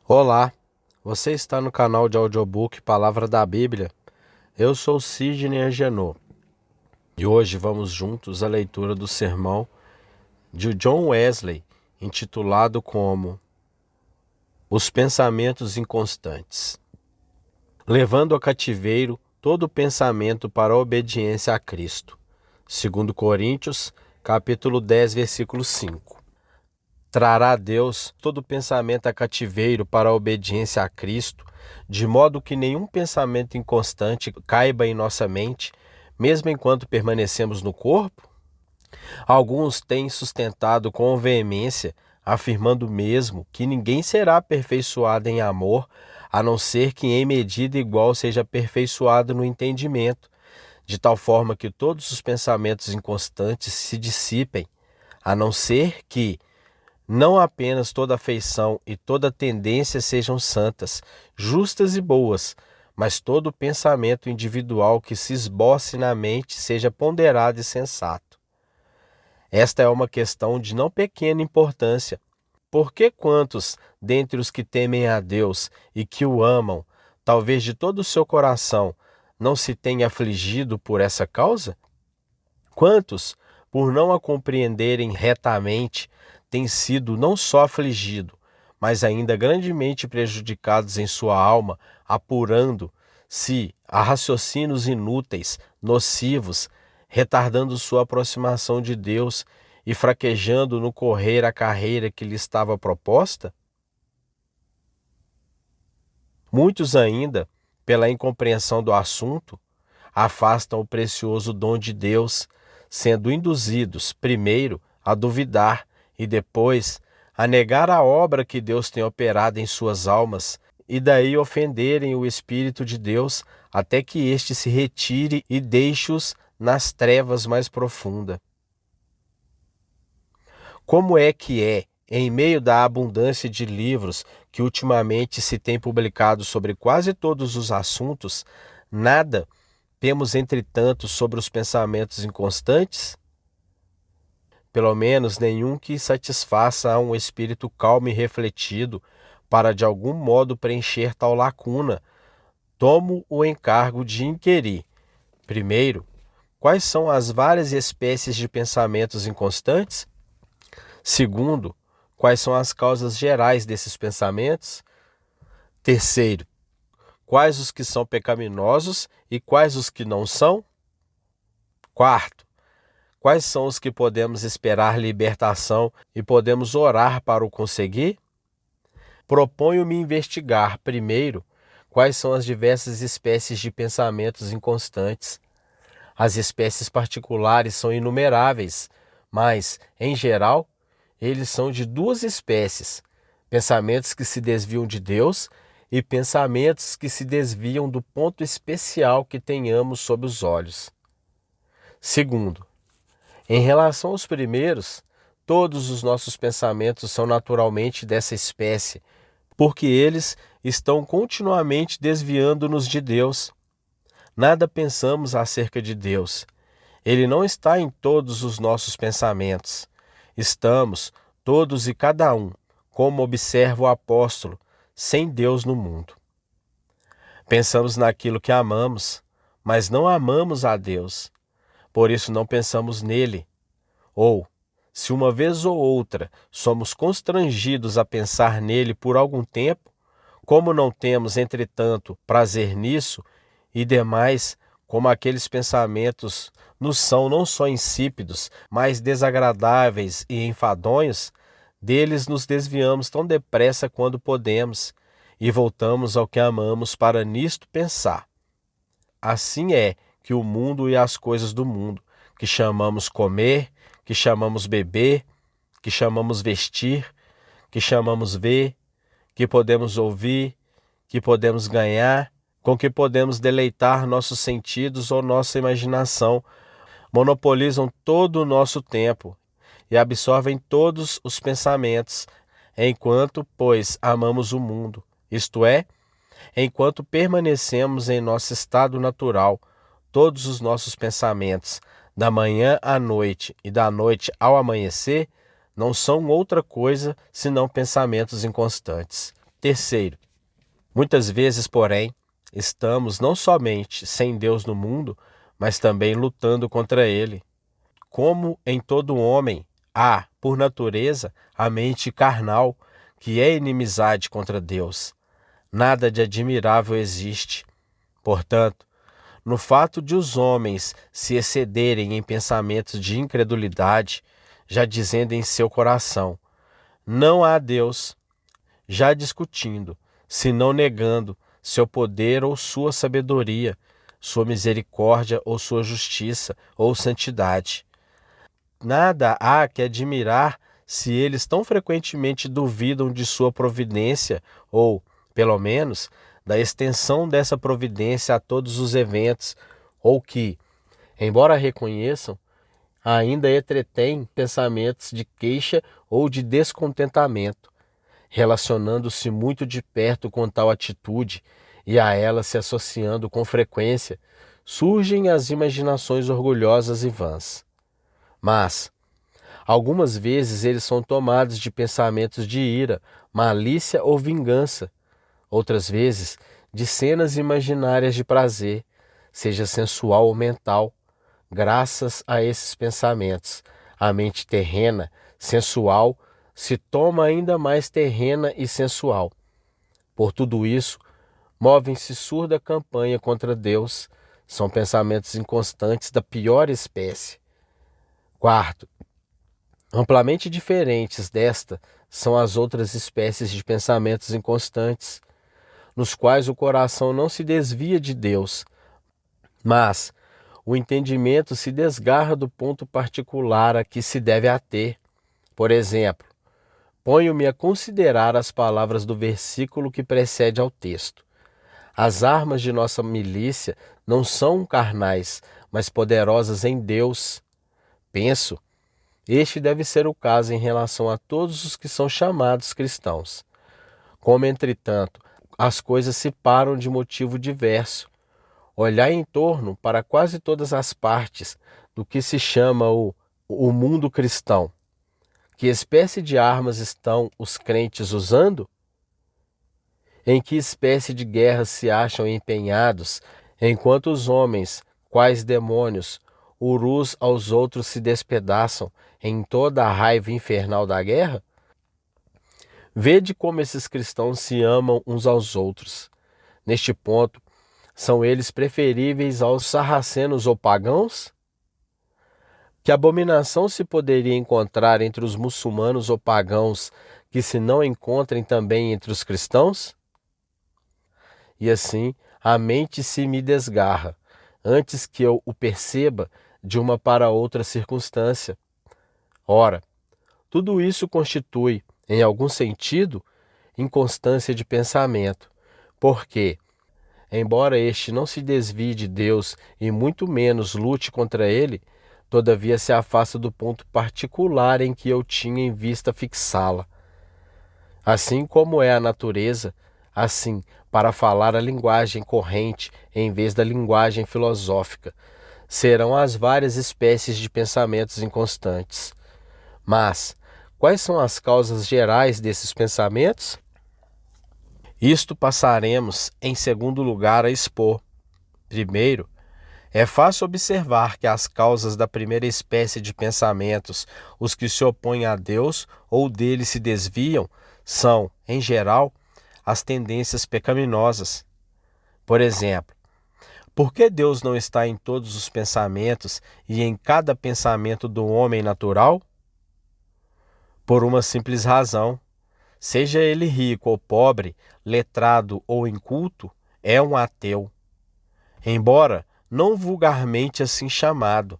Olá, você está no canal de audiobook Palavra da Bíblia. Eu sou Sidney Angenot e hoje vamos juntos à leitura do sermão de John Wesley, intitulado como Os Pensamentos Inconstantes. Levando ao cativeiro todo pensamento para a obediência a Cristo. 2 Coríntios, capítulo 10, versículo 5. Trará Deus todo pensamento a cativeiro para a obediência a Cristo, de modo que nenhum pensamento inconstante caiba em nossa mente, mesmo enquanto permanecemos no corpo? Alguns têm sustentado com veemência, afirmando mesmo que ninguém será aperfeiçoado em amor, a não ser que em medida igual seja aperfeiçoado no entendimento, de tal forma que todos os pensamentos inconstantes se dissipem, a não ser que não apenas toda afeição e toda tendência sejam santas, justas e boas, mas todo pensamento individual que se esboce na mente seja ponderado e sensato. Esta é uma questão de não pequena importância, porque quantos dentre os que temem a Deus e que o amam, talvez de todo o seu coração, não se tenha afligido por essa causa? Quantos, por não a compreenderem retamente, têm sido não só afligidos, mas ainda grandemente prejudicados em sua alma, apurando-se a raciocínios inúteis, nocivos, retardando sua aproximação de Deus e fraquejando no correr a carreira que lhe estava proposta? Muitos ainda, pela incompreensão do assunto, afastam o precioso dom de Deus, sendo induzidos, primeiro, a duvidar e depois a negar a obra que Deus tem operado em suas almas, e daí ofenderem o Espírito de Deus até que este se retire e deixe-os nas trevas mais profundas. Como é, em meio da abundância de livros que ultimamente se tem publicado sobre quase todos os assuntos, nada temos, entretanto, sobre os pensamentos inconstantes? Pelo menos nenhum que satisfaça a um espírito calmo e refletido para de algum modo preencher tal lacuna. Tomo o encargo de inquirir, primeiro, quais são as várias espécies de pensamentos inconstantes? Segundo, quais são as causas gerais desses pensamentos? Terceiro, quais os que são pecaminosos e quais os que não são? Quarto, quais são os que podemos esperar libertação e podemos orar para o conseguir? Proponho-me investigar, primeiro, quais são as diversas espécies de pensamentos inconstantes. As espécies particulares são inumeráveis, mas, em geral, eles são de duas espécies: pensamentos que se desviam de Deus e pensamentos que se desviam do ponto especial que tenhamos sob os olhos. Segundo, em relação aos primeiros, todos os nossos pensamentos são naturalmente dessa espécie, porque eles estão continuamente desviando-nos de Deus. Nada pensamos acerca de Deus. Ele não está em todos os nossos pensamentos. Estamos, todos e cada um, como observa o apóstolo, sem Deus no mundo. Pensamos naquilo que amamos, mas não amamos a Deus. Por isso não pensamos nele. Ou, se uma vez ou outra somos constrangidos a pensar nele por algum tempo, como não temos, entretanto, prazer nisso, e demais, como aqueles pensamentos nos são não só insípidos, mas desagradáveis e enfadonhos, deles nos desviamos tão depressa quando podemos, e voltamos ao que amamos para nisto pensar. Assim é que o mundo e as coisas do mundo, que chamamos comer, que chamamos beber, que chamamos vestir, que chamamos ver, que podemos ouvir, que podemos ganhar, com que podemos deleitar nossos sentidos ou nossa imaginação, monopolizam todo o nosso tempo e absorvem todos os pensamentos, enquanto, pois, amamos o mundo, isto é, enquanto permanecemos em nosso estado natural, todos os nossos pensamentos, da manhã à noite e da noite ao amanhecer, não são outra coisa senão pensamentos inconstantes. Terceiro, muitas vezes, porém, estamos não somente sem Deus no mundo, mas também lutando contra ele. Como em todo homem, há, por natureza, a mente carnal, que é inimizade contra Deus. Nada de admirável existe. Portanto, no fato de os homens se excederem em pensamentos de incredulidade, já dizendo em seu coração: não há Deus, já discutindo, se não negando seu poder ou sua sabedoria, sua misericórdia ou sua justiça ou santidade. Nada há que admirar se eles tão frequentemente duvidam de sua providência ou, pelo menos, da extensão dessa providência a todos os eventos, ou que, embora reconheçam, ainda entretêm pensamentos de queixa ou de descontentamento, relacionando-se muito de perto com tal atitude e a ela se associando com frequência, surgem as imaginações orgulhosas e vãs. Mas, algumas vezes eles são tomados de pensamentos de ira, malícia ou vingança, outras vezes de cenas imaginárias de prazer, seja sensual ou mental. Graças a esses pensamentos, a mente terrena, sensual, se toma ainda mais terrena e sensual. Por tudo isso, movem-se surda campanha contra Deus. São pensamentos inconstantes da pior espécie. Quarto, amplamente diferentes desta são as outras espécies de pensamentos inconstantes, nos quais o coração não se desvia de Deus, mas o entendimento se desgarra do ponto particular a que se deve ater. Por exemplo, ponho-me a considerar as palavras do versículo que precede ao texto. As armas de nossa milícia não são carnais, mas poderosas em Deus. Penso, este deve ser o caso em relação a todos os que são chamados cristãos. Como, entretanto, as coisas se param de motivo diverso, olhar em torno para quase todas as partes do que se chama o mundo cristão. Que espécie de armas estão os crentes usando? Em que espécie de guerras se acham empenhados, enquanto os homens, quais demônios, urus aos outros se despedaçam em toda a raiva infernal da guerra? Vede como esses cristãos se amam uns aos outros. Neste ponto, são eles preferíveis aos sarracenos ou pagãos? Que abominação se poderia encontrar entre os muçulmanos ou pagãos que se não encontrem também entre os cristãos? E assim, a mente se me desgarra, antes que eu o perceba de uma para outra circunstância. Ora, tudo isso constitui, em algum sentido, inconstância de pensamento, porque, embora este não se desvie de Deus e muito menos lute contra ele, todavia se afasta do ponto particular em que eu tinha em vista fixá-la. Assim como é a natureza, assim, para falar a linguagem corrente em vez da linguagem filosófica, serão as várias espécies de pensamentos inconstantes. Mas, quais são as causas gerais desses pensamentos? Isto passaremos, em segundo lugar, a expor. Primeiro, é fácil observar que as causas da primeira espécie de pensamentos, os que se opõem a Deus ou dele se desviam, são, em geral, as tendências pecaminosas. Por exemplo, por que Deus não está em todos os pensamentos e em cada pensamento do homem natural? Por uma simples razão. Seja ele rico ou pobre, letrado ou inculto, é um ateu. Embora não vulgarmente assim chamado,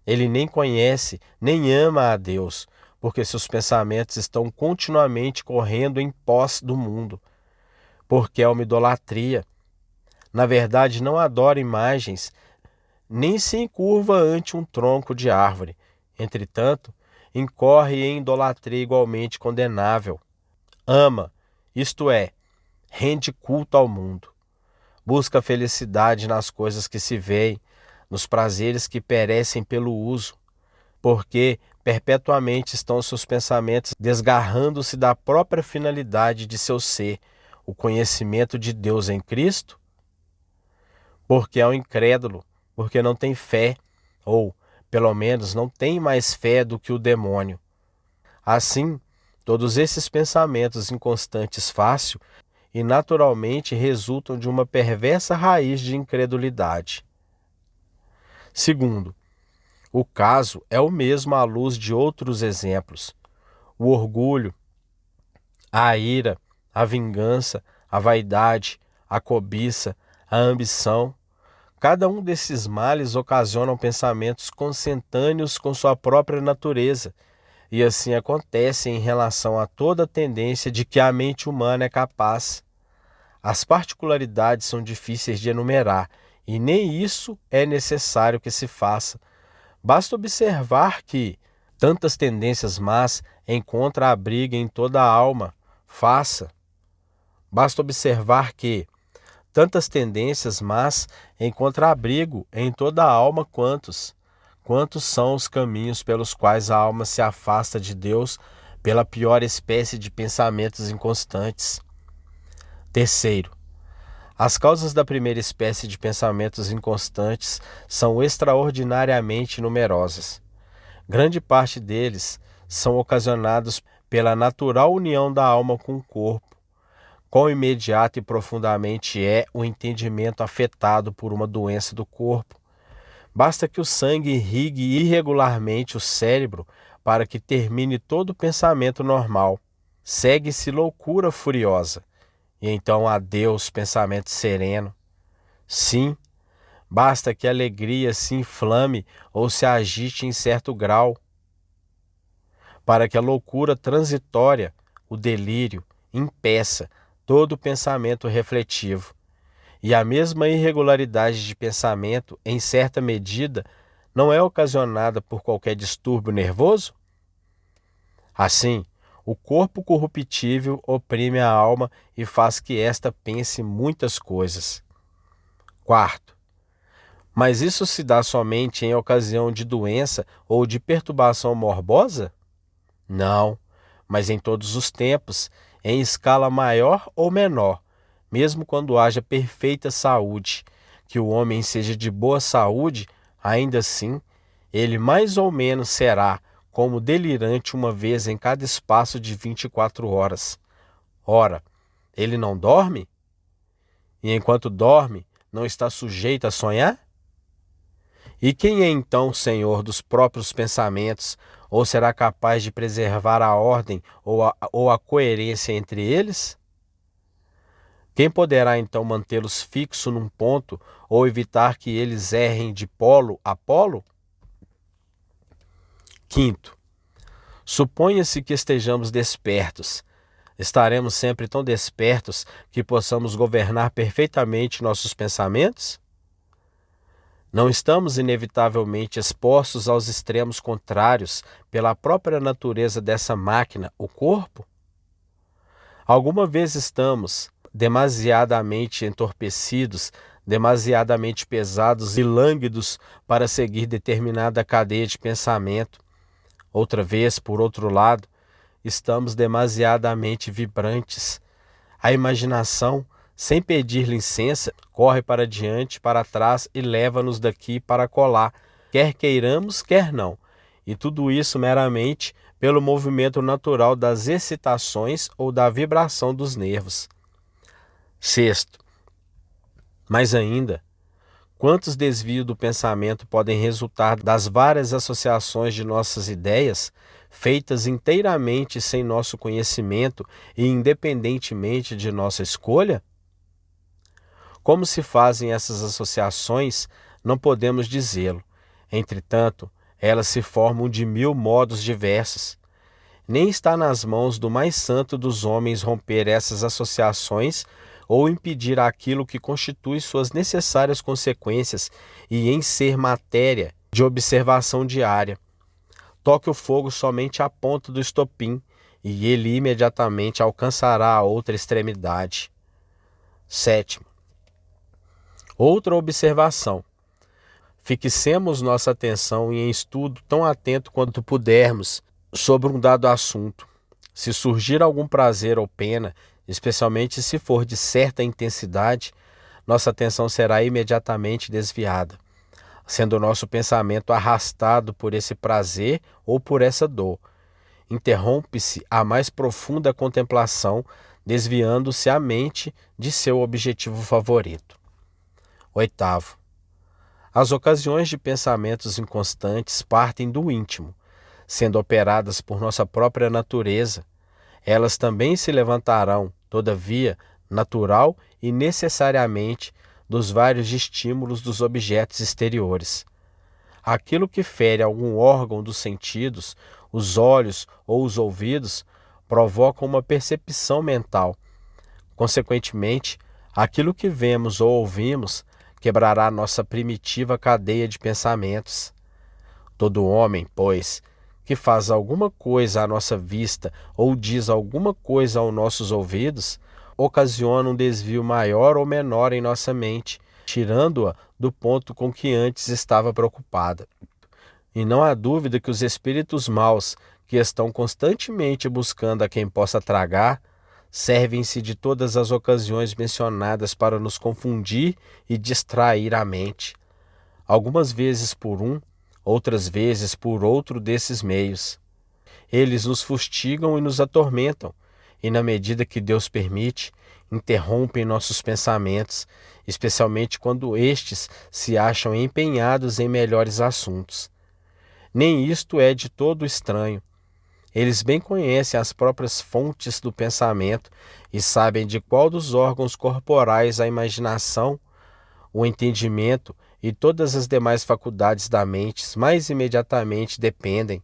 ele nem conhece, nem ama a Deus, porque seus pensamentos estão continuamente correndo em pós do mundo, porque é uma idolatria. Na verdade, não adora imagens, nem se encurva ante um tronco de árvore. Entretanto, incorre em idolatria igualmente condenável. Ama, isto é, rende culto ao mundo. Busca a felicidade nas coisas que se veem, nos prazeres que perecem pelo uso, porque perpetuamente estão seus pensamentos desgarrando-se da própria finalidade de seu ser, o conhecimento de Deus em Cristo? Porque é um incrédulo, porque não tem fé, ou, pelo menos, não tem mais fé do que o demônio. Assim, todos esses pensamentos inconstantes fácil e naturalmente resultam de uma perversa raiz de incredulidade. Segundo, o caso é o mesmo à luz de outros exemplos. O orgulho, a ira, a vingança, a vaidade, a cobiça, a ambição. Cada um desses males ocasionam pensamentos consentâneos com sua própria natureza, e assim acontece em relação a toda a tendência de que a mente humana é capaz. As particularidades são difíceis de enumerar, e nem isso é necessário que se faça. Basta observar que tantas tendências más encontram abrigo em toda a alma. Basta observar que tantas tendências más encontram abrigo em toda a alma quantos são os caminhos pelos quais a alma se afasta de Deus pela pior espécie de pensamentos inconstantes. Terceiro, as causas da primeira espécie de pensamentos inconstantes são extraordinariamente numerosas. Grande parte deles são ocasionados pela natural união da alma com o corpo. Quão imediato e profundamente é o entendimento afetado por uma doença do corpo. Basta que o sangue irrigue irregularmente o cérebro para que termine todo o pensamento normal. Segue-se loucura furiosa, e então adeus pensamento sereno. Sim, basta que a alegria se inflame ou se agite em certo grau, para que a loucura transitória, o delírio, impeça todo o pensamento refletivo. E a mesma irregularidade de pensamento, em certa medida, não é ocasionada por qualquer distúrbio nervoso? Assim, o corpo corruptível oprime a alma e faz que esta pense muitas coisas. Quarto, mas isso se dá somente em ocasião de doença ou de perturbação morbosa? Não, mas em todos os tempos, em escala maior ou menor, mesmo quando haja perfeita saúde, que o homem seja de boa saúde, ainda assim, ele mais ou menos será como delirante uma vez em cada espaço de 24 horas. Ora, ele não dorme? E enquanto dorme, não está sujeito a sonhar? E quem é então o senhor dos próprios pensamentos, ou será capaz de preservar a ordem ou a coerência entre eles? Quem poderá então mantê-los fixos num ponto ou evitar que eles errem de polo a polo? Quinto, suponha-se que estejamos despertos. Estaremos sempre tão despertos que possamos governar perfeitamente nossos pensamentos? Não estamos inevitavelmente expostos aos extremos contrários pela própria natureza dessa máquina, o corpo? Alguma vez estamos demasiadamente entorpecidos, demasiadamente pesados e lânguidos para seguir determinada cadeia de pensamento. Outra vez, por outro lado, estamos demasiadamente vibrantes. A imaginação, sem pedir licença, corre para diante, para trás e leva-nos daqui para colar, quer queiramos, quer não. E tudo isso meramente pelo movimento natural das excitações ou da vibração dos nervos. Sexto, mais ainda, quantos desvios do pensamento podem resultar das várias associações de nossas ideias, feitas inteiramente sem nosso conhecimento e independentemente de nossa escolha? Como se fazem essas associações, não podemos dizê-lo. Entretanto, elas se formam de 1000 modos diversos. Nem está nas mãos do mais santo dos homens romper essas associações ou impedir aquilo que constitui suas necessárias consequências e em ser matéria de observação diária. Toque o fogo somente à ponta do estopim e ele imediatamente alcançará a outra extremidade. Sétimo, outra observação. Fixemos nossa atenção em estudo tão atento quanto pudermos sobre um dado assunto. Se surgir algum prazer ou pena, especialmente se for de certa intensidade, nossa atenção será imediatamente desviada, sendo o nosso pensamento arrastado por esse prazer ou por essa dor. Interrompe-se a mais profunda contemplação, desviando-se a mente de seu objetivo favorito. Oitavo, as ocasiões de pensamentos inconstantes partem do íntimo, sendo operadas por nossa própria natureza. Elas também se levantarão, todavia, natural e necessariamente, dos vários estímulos dos objetos exteriores. Aquilo que fere algum órgão dos sentidos, os olhos ou os ouvidos, provoca uma percepção mental. Consequentemente, aquilo que vemos ou ouvimos quebrará nossa primitiva cadeia de pensamentos. Todo homem, pois, que faz alguma coisa à nossa vista ou diz alguma coisa aos nossos ouvidos, ocasiona um desvio maior ou menor em nossa mente, tirando-a do ponto com que antes estava preocupada. E não há dúvida que os espíritos maus, que estão constantemente buscando a quem possa tragar, servem-se de todas as ocasiões mencionadas para nos confundir e distrair a mente, algumas vezes por um, outras vezes por outro desses meios. Eles nos fustigam e nos atormentam, e na medida que Deus permite, interrompem nossos pensamentos, especialmente quando estes se acham empenhados em melhores assuntos. Nem isto é de todo estranho. Eles bem conhecem as próprias fontes do pensamento e sabem de qual dos órgãos corporais a imaginação, o entendimento e todas as demais faculdades da mente mais imediatamente dependem.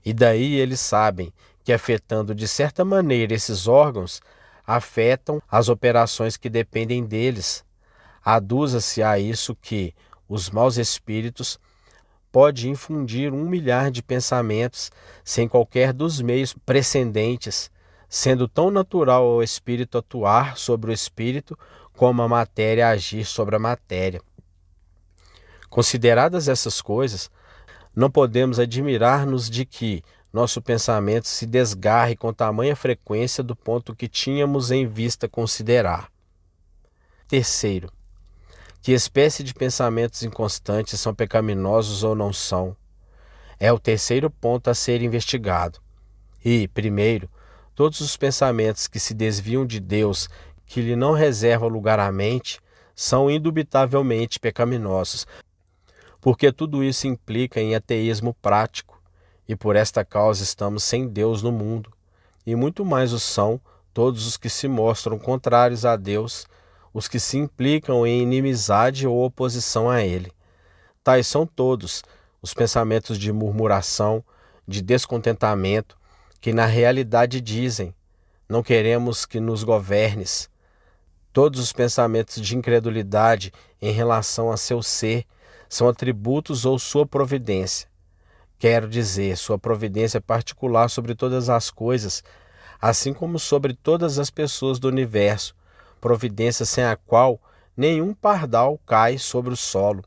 E daí eles sabem que, afetando de certa maneira esses órgãos, afetam as operações que dependem deles. Aduza-se a isso que os maus espíritos pode infundir 1.000.000 de pensamentos sem qualquer dos meios precedentes, sendo tão natural ao espírito atuar sobre o espírito como a matéria agir sobre a matéria. Consideradas essas coisas, não podemos admirar-nos de que nosso pensamento se desgarre com tamanha frequência do ponto que tínhamos em vista considerar. Terceiro, que espécie de pensamentos inconstantes são pecaminosos ou não são? É o terceiro ponto a ser investigado. E, primeiro, todos os pensamentos que se desviam de Deus, que lhe não reserva lugar à mente, são indubitavelmente pecaminosos, porque tudo isso implica em ateísmo prático, e por esta causa estamos sem Deus no mundo, e muito mais o são todos os que se mostram contrários a Deus, os que se implicam em inimizade ou oposição a Ele. Tais são todos os pensamentos de murmuração, de descontentamento, que na realidade dizem: não queremos que nos governes. Todos os pensamentos de incredulidade em relação a seu ser são atributos ou sua providência. Quero dizer, sua providência particular sobre todas as coisas, assim como sobre todas as pessoas do universo, providência sem a qual nenhum pardal cai sobre o solo,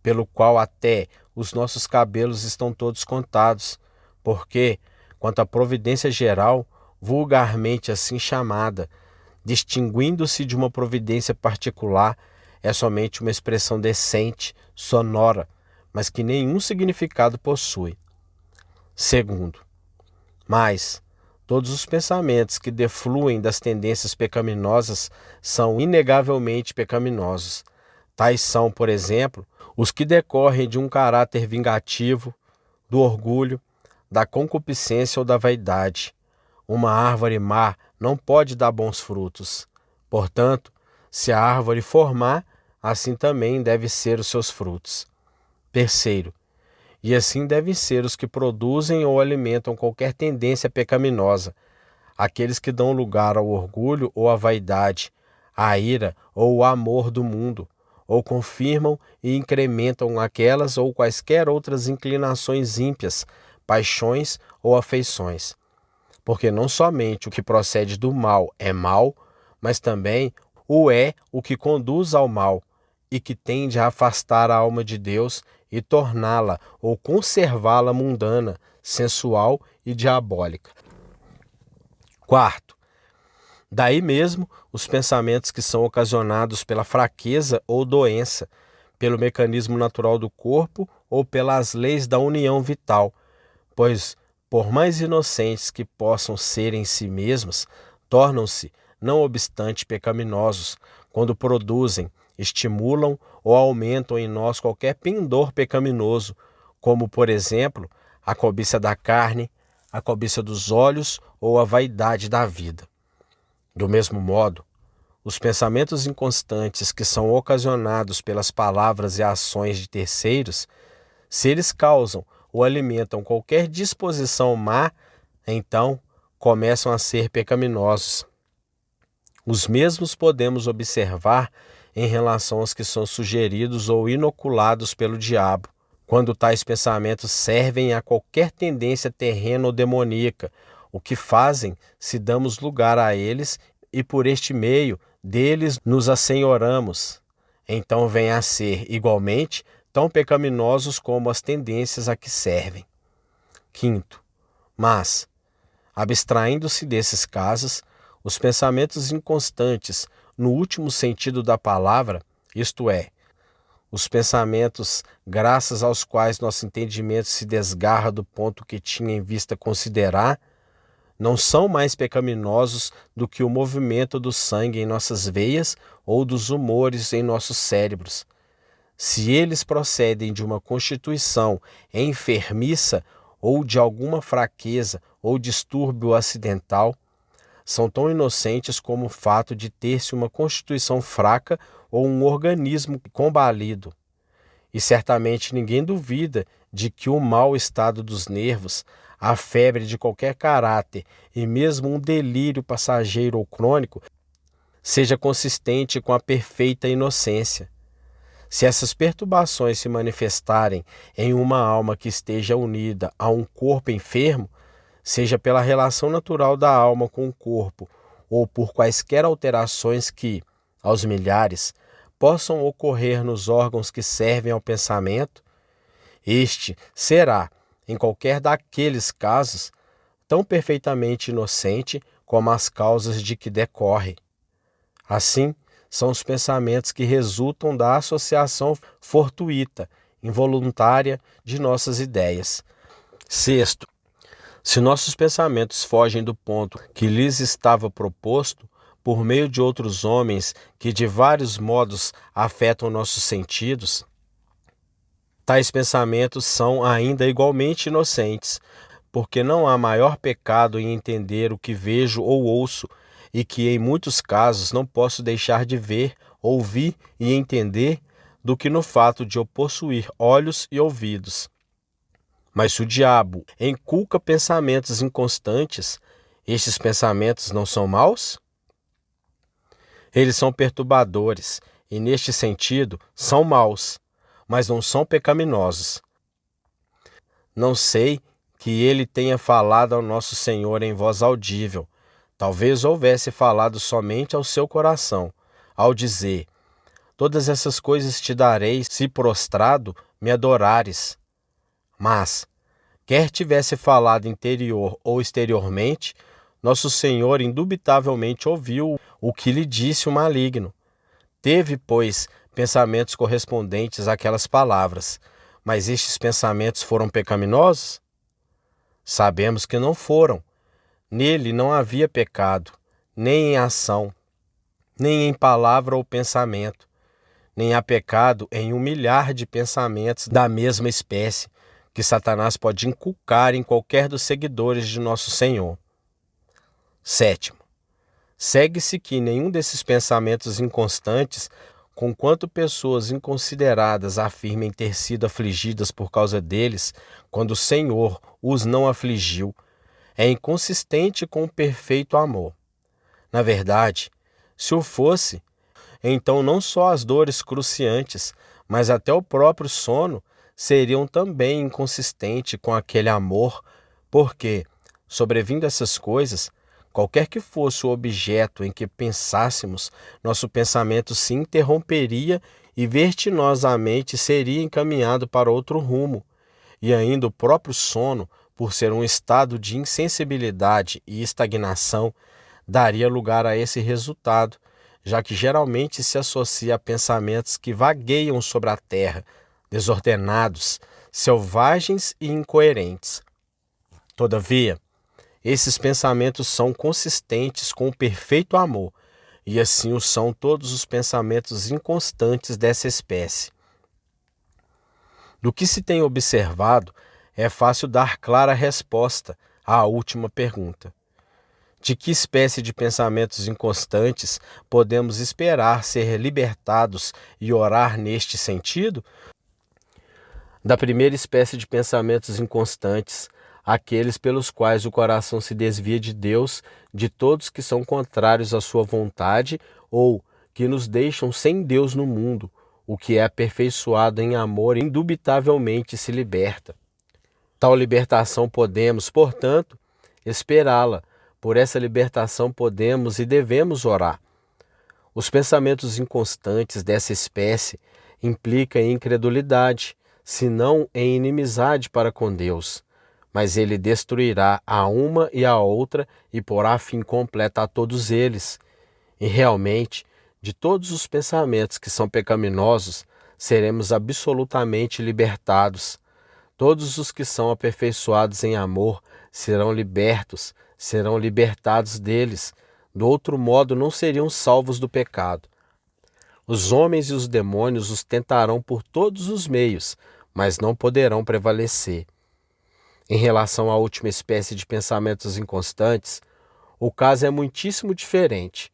pelo qual até os nossos cabelos estão todos contados, porque, quanto à providência geral, vulgarmente assim chamada, distinguindo-se de uma providência particular, é somente uma expressão decente, sonora, mas que nenhum significado possui. Segundo, mas todos os pensamentos que defluem das tendências pecaminosas são inegavelmente pecaminosos. Tais são, por exemplo, os que decorrem de um caráter vingativo, do orgulho, da concupiscência ou da vaidade. Uma árvore má não pode dar bons frutos. Portanto, se a árvore for má, assim também devem ser os seus frutos. Terceiro, e assim devem ser os que produzem ou alimentam qualquer tendência pecaminosa, aqueles que dão lugar ao orgulho ou à vaidade, à ira ou ao amor do mundo, ou confirmam e incrementam aquelas ou quaisquer outras inclinações ímpias, paixões ou afeições. Porque não somente o que procede do mal é mal, mas também o que conduz ao mal e que tende a afastar a alma de Deus e torná-la ou conservá-la mundana, sensual e diabólica. Quarto, Daí mesmo os pensamentos que são ocasionados pela fraqueza ou doença, pelo mecanismo natural do corpo ou pelas leis da união vital, pois, por mais inocentes que possam ser em si mesmos, tornam-se, não obstante, pecaminosos, quando produzem, estimulam ou aumentam em nós qualquer pendor pecaminoso, como, por exemplo, a cobiça da carne, a cobiça dos olhos ou a vaidade da vida. Do mesmo modo, os pensamentos inconstantes que são ocasionados pelas palavras e ações de terceiros, se eles causam ou alimentam qualquer disposição má, então começam a ser pecaminosos. Os mesmos podemos observar em relação aos que são sugeridos ou inoculados pelo diabo, quando tais pensamentos servem a qualquer tendência terrena ou demoníaca, o que fazem se damos lugar a eles e por este meio deles nos assenhoramos. Então vêm a ser, igualmente, tão pecaminosos como as tendências a que servem. Quinto, mas, abstraindo-se desses casos, os pensamentos inconstantes, no último sentido da palavra, isto é, os pensamentos graças aos quais nosso entendimento se desgarra do ponto que tinha em vista considerar, não são mais pecaminosos do que o movimento do sangue em nossas veias ou dos humores em nossos cérebros. Se eles procedem de uma constituição enfermiça ou de alguma fraqueza ou distúrbio acidental, são tão inocentes como o fato de ter-se uma constituição fraca ou um organismo combalido. E certamente ninguém duvida de que o mau estado dos nervos, a febre de qualquer caráter e mesmo um delírio passageiro ou crônico seja consistente com a perfeita inocência. Se essas perturbações se manifestarem em uma alma que esteja unida a um corpo enfermo, seja pela relação natural da alma com o corpo ou por quaisquer alterações que, aos milhares, possam ocorrer nos órgãos que servem ao pensamento, este será, em qualquer daqueles casos, tão perfeitamente inocente como as causas de que decorre. Assim, são os pensamentos que resultam da associação fortuita, involuntária de nossas ideias. Sexto, se nossos pensamentos fogem do ponto que lhes estava proposto, por meio de outros homens que de vários modos afetam nossos sentidos, tais pensamentos são ainda igualmente inocentes, porque não há maior pecado em entender o que vejo ou ouço, e que em muitos casos não posso deixar de ver, ouvir e entender, do que no fato de eu possuir olhos e ouvidos. Mas se o diabo inculca pensamentos inconstantes, estes pensamentos não são maus? Eles são perturbadores e, neste sentido, são maus, mas não são pecaminosos. Não sei que ele tenha falado ao nosso Senhor em voz audível. Talvez houvesse falado somente ao seu coração, ao dizer: todas essas coisas te darei se prostrado me adorares. Mas, quer tivesse falado interior ou exteriormente, nosso Senhor indubitavelmente ouviu o que lhe disse o maligno. Teve, pois, pensamentos correspondentes àquelas palavras, mas estes pensamentos foram pecaminosos? Sabemos que não foram. Nele não havia pecado, nem em ação, nem em palavra ou pensamento, nem há pecado em 1.000.000 de pensamentos da mesma espécie que Satanás pode inculcar em qualquer dos seguidores de nosso Senhor. Sétimo, segue-se que nenhum desses pensamentos inconstantes, conquanto pessoas inconsideradas afirmem ter sido afligidas por causa deles, quando o Senhor os não afligiu, é inconsistente com o perfeito amor. Na verdade, se o fosse, então não só as dores cruciantes, mas até o próprio sono seriam também inconsistentes com aquele amor, porque, sobrevindo essas coisas, qualquer que fosse o objeto em que pensássemos, nosso pensamento se interromperia e vertiginosamente seria encaminhado para outro rumo, e ainda o próprio sono, por ser um estado de insensibilidade e estagnação, daria lugar a esse resultado, já que geralmente se associa a pensamentos que vagueiam sobre a terra, desordenados, selvagens e incoerentes. Todavia, esses pensamentos são consistentes com o perfeito amor, e assim o são todos os pensamentos inconstantes dessa espécie. Do que se tem observado, é fácil dar clara resposta à última pergunta. De que espécie de pensamentos inconstantes podemos esperar ser libertados e orar neste sentido? Da primeira espécie de pensamentos inconstantes, aqueles pelos quais o coração se desvia de Deus, de todos que são contrários à sua vontade ou que nos deixam sem Deus no mundo, o que é aperfeiçoado em amor indubitavelmente se liberta. Tal libertação podemos, portanto, esperá-la. Por essa libertação podemos e devemos orar. Os pensamentos inconstantes dessa espécie implicam em incredulidade, se não em inimizade para com Deus. Mas ele destruirá a uma e a outra e porá fim completo a todos eles. E realmente, de todos os pensamentos que são pecaminosos, seremos absolutamente libertados. Todos os que são aperfeiçoados em amor serão libertados deles. Do outro modo, não seriam salvos do pecado. Os homens e os demônios os tentarão por todos os meios, mas não poderão prevalecer. Em relação à última espécie de pensamentos inconstantes, o caso é muitíssimo diferente.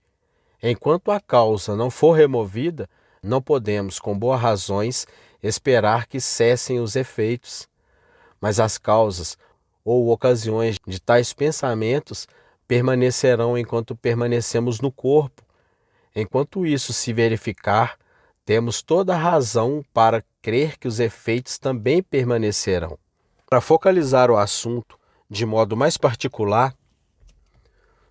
Enquanto a causa não for removida, não podemos, com boas razões, esperar que cessem os efeitos. Mas as causas ou ocasiões de tais pensamentos permanecerão enquanto permanecemos no corpo. Enquanto isso se verificar, temos toda a razão para crer que os efeitos também permanecerão. Para focalizar o assunto de modo mais particular,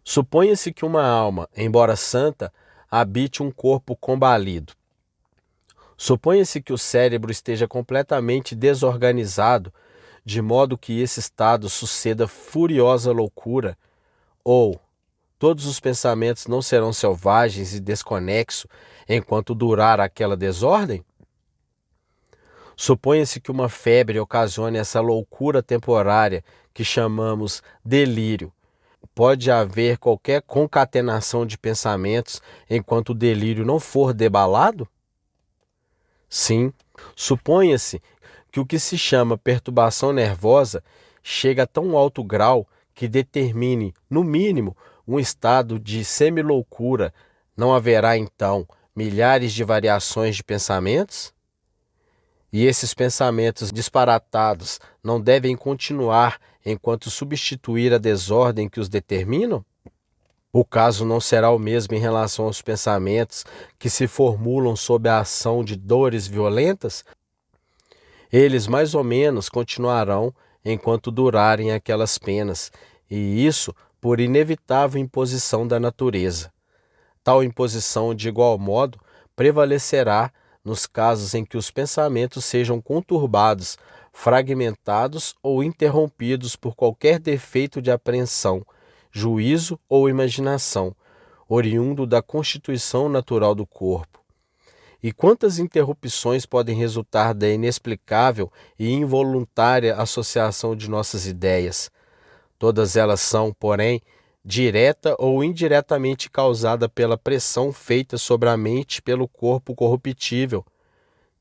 suponha-se que uma alma, embora santa, habite um corpo combalido. Suponha-se que o cérebro esteja completamente desorganizado, de modo que esse estado suceda furiosa loucura, ou todos os pensamentos não serão selvagens e desconexos enquanto durar aquela desordem? Suponha-se que uma febre ocasione essa loucura temporária que chamamos delírio. Pode haver qualquer concatenação de pensamentos enquanto o delírio não for debalado? Sim. Suponha-se que o que se chama perturbação nervosa chega a tão alto grau que determine, no mínimo, um estado de semiloucura. Não haverá, então, milhares de variações de pensamentos? E esses pensamentos disparatados não devem continuar enquanto substituir a desordem que os determinam? O caso não será o mesmo em relação aos pensamentos que se formulam sob a ação de dores violentas? Eles mais ou menos continuarão enquanto durarem aquelas penas, e isso por inevitável imposição da natureza. Tal imposição, de igual modo, prevalecerá nos casos em que os pensamentos sejam conturbados, fragmentados ou interrompidos por qualquer defeito de apreensão, juízo ou imaginação, oriundo da constituição natural do corpo. E quantas interrupções podem resultar da inexplicável e involuntária associação de nossas ideias? Todas elas são, porém, direta ou indiretamente causada pela pressão feita sobre a mente pelo corpo corruptível.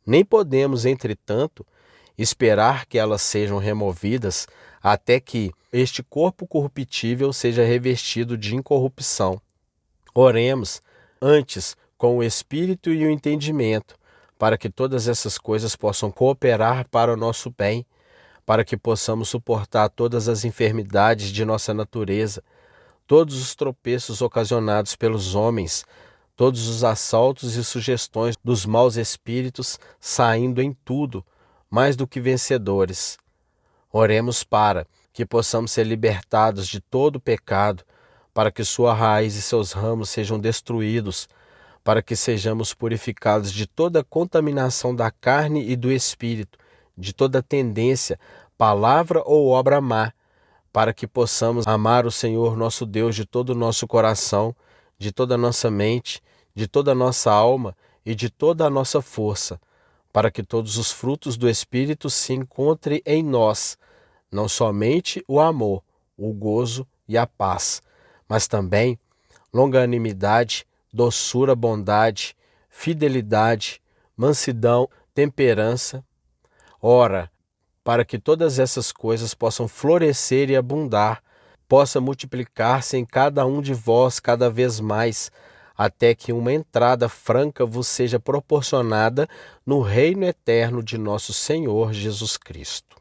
Nem podemos, entretanto, esperar que elas sejam removidas até que este corpo corruptível seja revestido de incorrupção. Oremos, antes, com o espírito e o entendimento, para que todas essas coisas possam cooperar para o nosso bem, para que possamos suportar todas as enfermidades de nossa natureza, todos os tropeços ocasionados pelos homens, todos os assaltos e sugestões dos maus espíritos, saindo em tudo, mais do que vencedores. Oremos para que possamos ser libertados de todo o pecado, para que sua raiz e seus ramos sejam destruídos, para que sejamos purificados de toda contaminação da carne e do espírito, de toda tendência, palavra ou obra má, para que possamos amar o Senhor nosso Deus de todo o nosso coração, de toda a nossa mente, de toda a nossa alma e de toda a nossa força, para que todos os frutos do Espírito se encontrem em nós, não somente o amor, o gozo e a paz, mas também longanimidade, doçura, bondade, fidelidade, mansidão, temperança. Ora, para que todas essas coisas possam florescer e abundar, possa multiplicar-se em cada um de vós cada vez mais, até que uma entrada franca vos seja proporcionada no reino eterno de nosso Senhor Jesus Cristo.